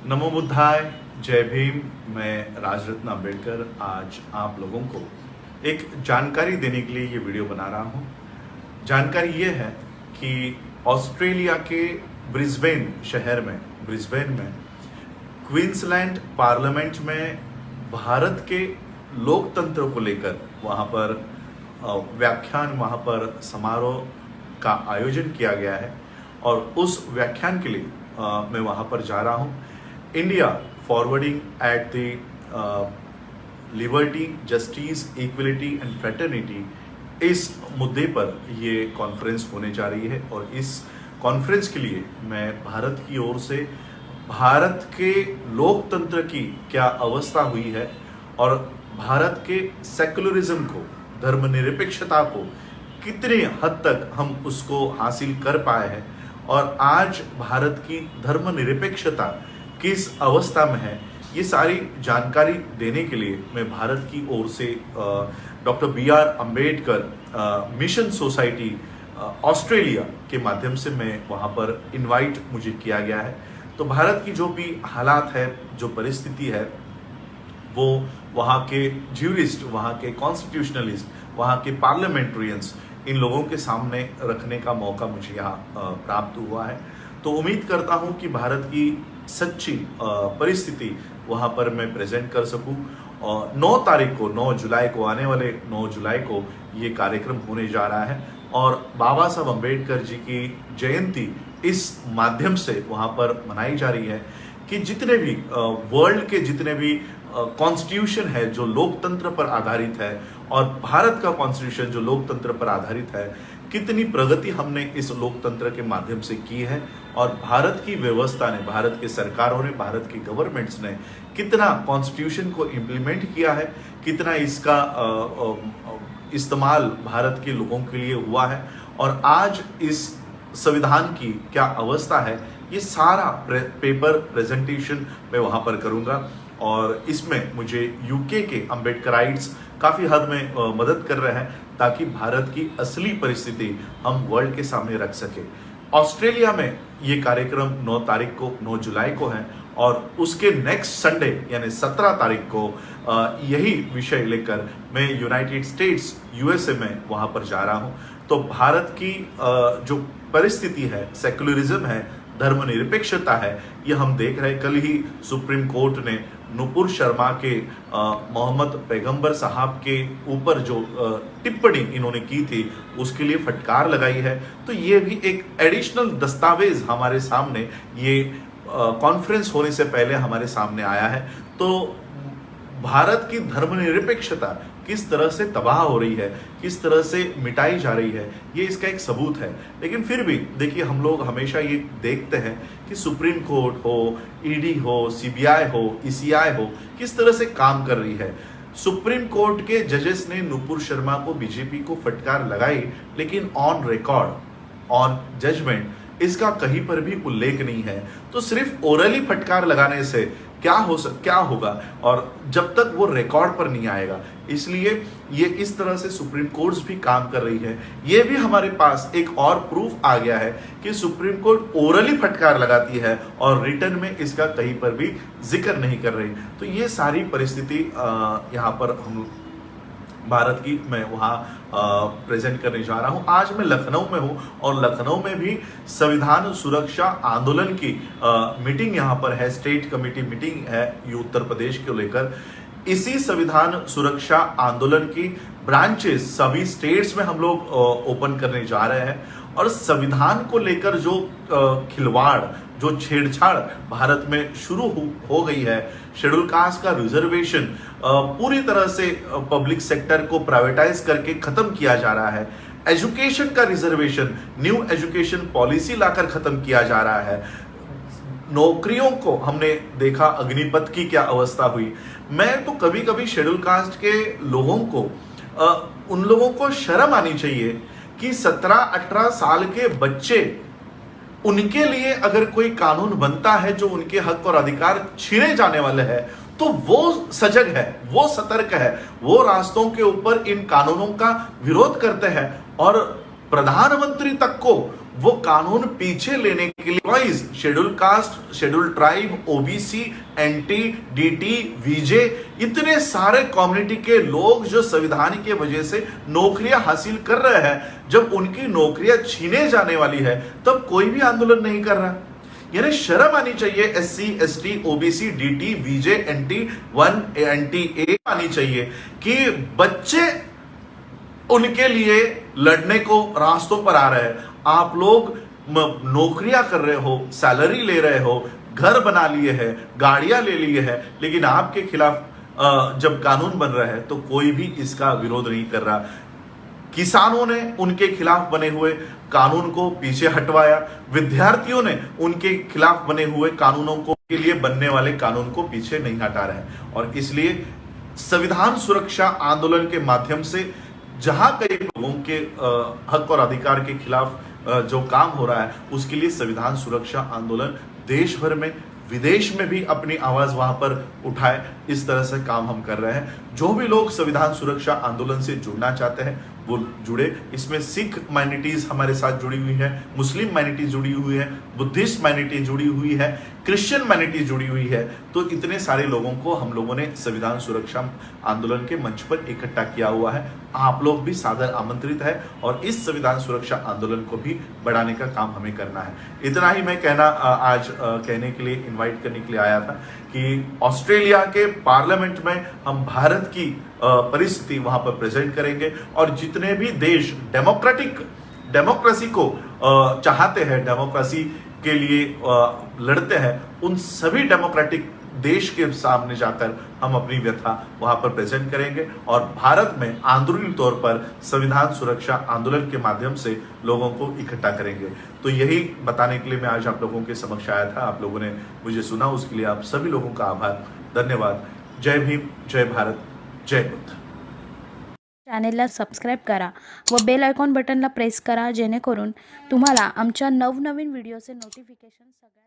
नमो बुद्धाय, जय भीम। मैं राजरत्न अम्बेडकर आज आप लोगों को एक जानकारी देने के लिए ये वीडियो बना रहा हूँ। जानकारी ये है कि ऑस्ट्रेलिया के ब्रिस्बेन शहर में क्वींसलैंड पार्लियामेंट में भारत के लोकतंत्र को लेकर वहाँ पर व्याख्यान, वहाँ पर समारोह का आयोजन किया गया है और उस व्याख्यान के लिए मैं वहाँ पर जा रहा हूँ। India forwarding at the liberty, justice, equality and fraternity, इस मुद्दे पर ये कॉन्फ्रेंस होने जा रही है और इस कॉन्फ्रेंस के लिए मैं भारत की ओर से भारत के लोकतंत्र की क्या अवस्था हुई है और भारत के सेकुलरिज्म को, धर्मनिरपेक्षता को कितने हद तक हम उसको हासिल कर पाए हैं और आज भारत की धर्मनिरपेक्षता किस अवस्था में है, ये सारी जानकारी देने के लिए मैं भारत की ओर से doctor BR Ambedkar mission society Australia के माध्यम से मैं वहाँ पर इनवाइट मुझे किया गया है। तो भारत की जो भी हालात है, जो परिस्थिति है, वो वहाँ के ज्यूरिस्ट, वहाँ के कॉन्स्टिट्यूशनलिस्ट, वहाँ के पार्लियामेंट्रियंस, इन लोगों के सामने रखने का मौका मुझे यहाँ प्राप्त हुआ है। तो उम्मीद करता हूँ कि भारत की सच्ची परिस्थिति वहाँ पर मैं प्रेजेंट कर सकूँ। और 9 जुलाई को, आने वाले 9 जुलाई को ये कार्यक्रम होने जा रहा है और बाबा साहब अम्बेडकर जी की जयंती इस माध्यम से वहाँ पर मनाई जा रही है कि जितने भी वर्ल्ड के जितने भी कॉन्स्टिट्यूशन है जो लोकतंत्र पर आधारित है और भारत का कॉन्स्टिट्यूशन जो लोकतंत्र पर आधारित है, कितनी प्रगति हमने इस लोकतंत्र के माध्यम से की है और भारत की व्यवस्था ने, भारत के सरकारों ने, भारत की गवर्नमेंट्स ने कितना कॉन्स्टिट्यूशन को इम्प्लीमेंट किया है, कितना इसका इस्तेमाल भारत के लोगों के लिए हुआ है और आज इस संविधान की क्या अवस्था है, ये सारा पेपर प्रेजेंटेशन मैं वहाँ पर करूँगा। और इसमें मुझे यूके के अम्बेडकराइट्स काफ़ी हद में मदद कर रहे हैं ताकि भारत की असली परिस्थिति हम वर्ल्ड के सामने रख सके। ऑस्ट्रेलिया में ये कार्यक्रम 9 जुलाई को है और उसके नेक्स्ट संडे यानी 17 तारीख को यही विषय लेकर मैं यूनाइटेड स्टेट्स USA में वहाँ पर जा रहा हूँ। तो भारत की जो परिस्थिति है, सेकुलरिज्म है, धर्मनिरपेक्षता है, ये हम देख रहे हैं। कल ही सुप्रीम कोर्ट ने नुपुर शर्मा के मोहम्मद पैगंबर साहब के ऊपर जो टिप्पणी इन्होंने की थी उसके लिए फटकार लगाई है। तो ये भी एक एडिशनल दस्तावेज हमारे सामने, ये कॉन्फ्रेंस होने से पहले हमारे सामने आया है। तो भारत की धर्मनिरपेक्षता किस तरह से तबाह हो रही है, किस तरह से मिटाई जा रही है, ये इसका एक सबूत है। लेकिन फिर भी देखिए, हम लोग हमेशा ये देखते हैं कि सुप्रीम कोर्ट हो, ED हो, CBI हो, ECI हो, किस तरह से काम कर रही है। सुप्रीम कोर्ट के जजेस ने नुपुर शर्मा को, BJP को फटकार लगाई, लेकिन ऑन रिकॉर्ड, ऑन जजमेंट इसका कहीं पर भी उल्लेख नहीं है। तो सिर्फ ओरली फटकार लगाने से क्या होगा और जब तक वो रिकॉर्ड पर नहीं आएगा, इसलिए ये इस तरह से सुप्रीम कोर्ट्स भी काम कर रही है। ये भी हमारे पास एक और प्रूफ आ गया है कि सुप्रीम कोर्ट ओरली फटकार लगाती है और रिटर्न में इसका कहीं पर भी जिक्र नहीं कर रही। तो ये सारी परिस्थिति यहाँ पर हम भारत की मैं वहाँ प्रेजेंट करने जा रहा हूँ। आज मैं लखनऊ में हूँ और लखनऊ में भी संविधान सुरक्षा आंदोलन की मीटिंग यहाँ पर है, स्टेट कमेटी मीटिंग है ये उत्तर प्रदेश को लेकर। इसी संविधान सुरक्षा आंदोलन की ब्रांचेस सभी स्टेट्स में हम लोग ओपन करने जा रहे हैं और संविधान को लेकर जो खिलवाड़, जो छेड़छाड़ भारत में शुरू हो गई है, शेड्यूल कास्ट का रिजर्वेशन पूरी तरह से पब्लिक सेक्टर को प्राइवेटाइज करके खत्म किया जा रहा है, एजुकेशन का रिजर्वेशन न्यू एजुकेशन पॉलिसी लाकर खत्म किया जा रहा है, नौकरियों को हमने देखा अग्निपथ की क्या अवस्था हुई। मैं तो कभी कभी शेड्यूल कास्ट के लोगों को, उन लोगों को शर्म आनी चाहिए कि 17-18 साल के बच्चे, उनके लिए अगर कोई कानून बनता है जो उनके हक और अधिकार छीने जाने वाले हैं, तो वो सजग है, वो सतर्क है, वो रास्तों के ऊपर इन कानूनों का विरोध करते हैं और प्रधानमंत्री तक को वो कानून पीछे लेने के लिए schedule caste, schedule tribe, OBC, NT, DT, VJ, इतने सारे कम्युनिटी के लोग जो संविधान की वजह से नौकरियां हासिल कर रहे हैं, जब उनकी नौकरियां छीने जाने वाली है तब कोई भी आंदोलन नहीं कर रहा। यानी शर्म आनी चाहिए एससी, एसटी, ओबीसी, डीटी, वीजे, एनटी 1, एनटी ए आनी चाहिए कि बच्चे उनके लिए लड़ने को रास्तों पर आ रहे हैं। आप लोग नौकरियां कर रहे हो, सैलरी ले रहे हो, घर बना लिए हैं, गाड़ियां ले लिए हैं, लेकिन आपके खिलाफ जब कानून बन रहा है तो कोई भी इसका विरोध नहीं कर रहा। किसानों ने उनके खिलाफ बने हुए कानून को पीछे हटवाया, विद्यार्थियों ने उनके खिलाफ बने हुए कानूनों को के लिए बनने वाले कानून को पीछे नहीं हटा रहे। और इसलिए संविधान सुरक्षा आंदोलन के माध्यम से जहां कई लोगों के हक और अधिकार के खिलाफ जो काम हो रहा है, उसके लिए संविधान सुरक्षा आंदोलन देश भर में, विदेश में भी अपनी आवाज वहां पर उठाए, इस तरह से काम हम कर रहे हैं। जो भी लोग संविधान सुरक्षा आंदोलन से जुड़ना चाहते हैं वो जुड़े। इसमें सिख माइनॉरिटीज हमारे साथ जुड़ी हुई है, मुस्लिम माइनॉरिटी जुड़ी हुई है, बुद्धिस्ट माइनॉरिटी जुड़ी हुई है, क्रिश्चियन माइनॉरिटी जुड़ी हुई है। तो इतने सारे लोगों को हम लोगों ने संविधान सुरक्षा आंदोलन के मंच पर इकट्ठा किया हुआ है। आप लोग भी सादर आमंत्रित है और इस संविधान सुरक्षा आंदोलन को भी बढ़ाने का काम हमें करना है। इतना ही मैं आज कहने के लिए, इन्वाइट करने के लिए आया था कि ऑस्ट्रेलिया के पार्लियामेंट में हम भारत की परिस्थिति वहां पर प्रेजेंट करेंगे और जितने भी देश डेमोक्रेसी को चाहते हैं, डेमोक्रेसी के लिए लड़ते हैं, उन सभी डेमोक्रेटिक देश के सामने जाकर हम अपनी व्यथा वहां पर प्रेजेंट करेंगे और भारत में आंदोलनी तौर पर संविधान सुरक्षा आंदोलन के माध्यम से लोगों को इकट्ठा करेंगे। तो यही बताने के लिए मैं आज आप लोगों के समक्ष आया था। आप लोगों ने मुझे सुना, उसके लिए आप सभी लोगों का आभार, धन्यवाद। जय भीम, जय भारत, जय बुद्ध। चॅनेलला सबस्क्राईब करा व बेल आयकॉन बटनला प्रेस करा, जेणेकरून तुम्हाला आमच्या नवनवीन व्हिडिओचे नोटिफिकेशन सगळ्यात